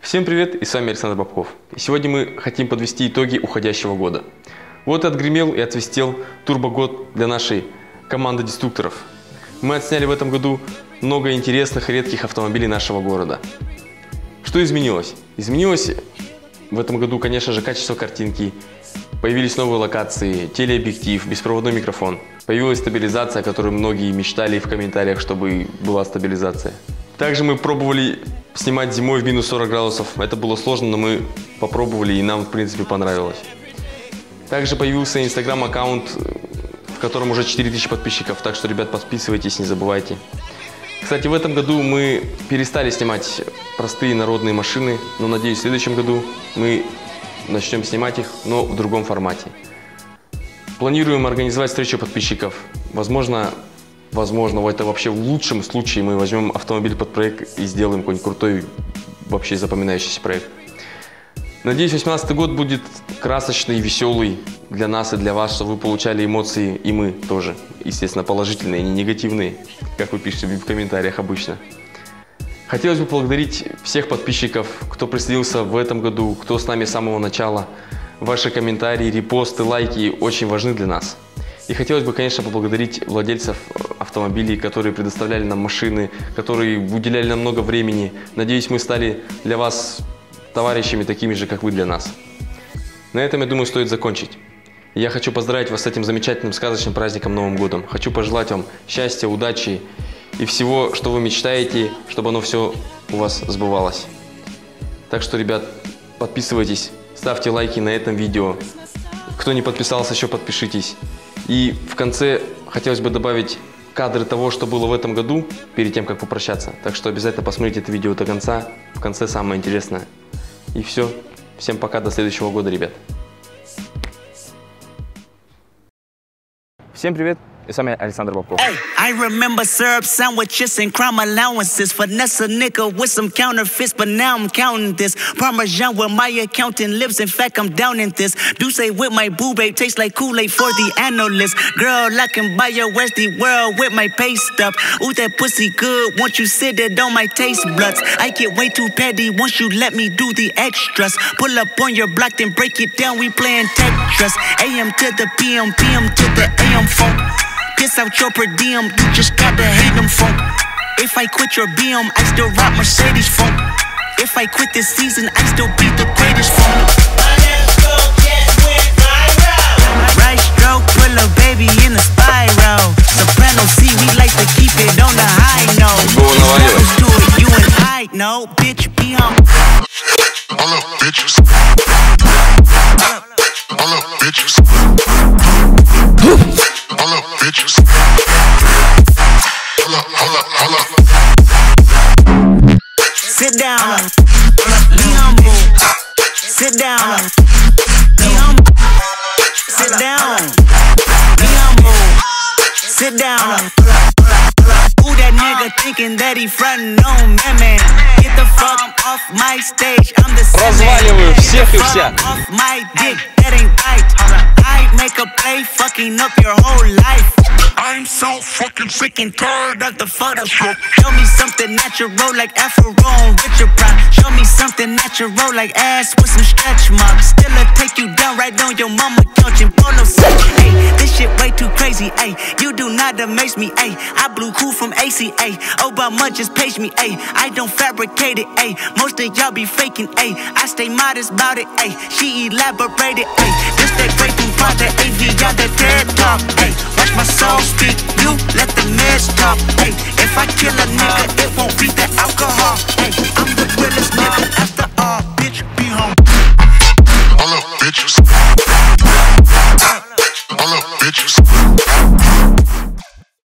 Всем привет, и с вами Александр Бабков. И сегодня мы хотим подвести итоги уходящего года. Вот отгремел и отсвистел турбогод для нашей команды деструкторов. Мы отсняли в этом году много интересных и редких автомобилей нашего города. Что изменилось? Изменилось в этом году, конечно же, качество картинки. Появились новые локации, телеобъектив, беспроводной микрофон. Появилась стабилизация, о которой многие мечтали в комментариях, чтобы была стабилизация. Также мы пробовали снимать зимой в минус 40 градусов. Это было сложно, но мы попробовали, и нам, в принципе, понравилось. Также появился инстаграм-аккаунт, в котором уже 4000 подписчиков. Так что, ребят, подписывайтесь, не забывайте. Кстати, в этом году мы перестали снимать простые народные машины, но, надеюсь, в следующем году мы начнем снимать их, но в другом формате. Планируем организовать встречу подписчиков. Возможно, это вообще в лучшем случае мы возьмем автомобиль под проект и сделаем какой-нибудь крутой, вообще запоминающийся проект. Надеюсь, 2018 год будет красочный, веселый для нас и для вас, чтобы вы получали эмоции, и мы тоже, естественно, положительные, не негативные, как вы пишете в комментариях обычно. Хотелось бы поблагодарить всех подписчиков, кто присоединился в этом году, кто с нами с самого начала. Ваши комментарии, репосты, лайки очень важны для нас. И хотелось бы, конечно, поблагодарить владельцев автомобилей, которые предоставляли нам машины, которые уделяли нам много времени. Надеюсь, мы стали для вас товарищами такими же, как вы для нас. На этом, я думаю, стоит закончить. Я хочу поздравить вас с этим замечательным сказочным праздником Новым годом. Хочу пожелать вам счастья, удачи и всего, что вы мечтаете, чтобы оно все у вас сбывалось. Так что, ребят, подписывайтесь, ставьте лайки на этом видео. Кто не подписался, еще подпишитесь. И в конце хотелось бы добавить кадры того, что было в этом году, перед тем, как попрощаться. Так что обязательно посмотрите это видео до конца. В конце самое интересное. И все. Всем пока, до следующего года, ребят. Всем привет. И с вами Александр Бабков. I remember syrup sandwiches and crime allowances. Finesse a nigga with some counterfeits, but now I'm counting this. Parmesan where my accountant lives. In fact, I'm down in this. Do say with my boo babe tastes like Kool-Aid for the analyst. Girl, I can buy your Westie world with my pay stub. Ooh, that pussy good. Once you sit it on my taste buds. I get way too petty once you let me do the extras. Pull up on your block, then break it down. We playing Tetris. AM to the PM, PM to the AM funk. Piss out your per diem, you just gotta hate them funk. If I quit your BM, I still rock Mercedes funk. If I quit this season, I still be the greatest funk. Right stroke, pull a baby in a spiral. Soprano C, we like to keep it on the high note. Let's do it, you and I know, bitch, be on. All up, bitches. All up, bitches. All up, bitches. Hold up. Sit down. Be humble. Sit down. Be humble. Sit down. Be humble. Sit down. Who that nigga thinking that he frontin' on me, man? Get the fuck off my stage. I'm the Разваливаю всех и вся. off my dick. That ain't right. I make a play, fucking up your whole life. I'm so fucking sick and tired of the Photoshop. Show me something natural like Afro on Richard Pryor. Show me something natural like ass with some stretch marks. Still I take you down right on your mama couch and polo set. Hey, this shit way too crazy. Hey, you do not amaze me. Hey, I blew cool from ACA. Obama just paged me. Hey, I don't fabricate it. Hey, most of y'all be faking. Hey, I stay modest about it. Hey, she elaborated. Hey, this that great thing for the AV, y'all that TED talk. Hey, watch my soul speak. You let the meds talk. Hey, if I kill a nigga, it won't be the alcohol.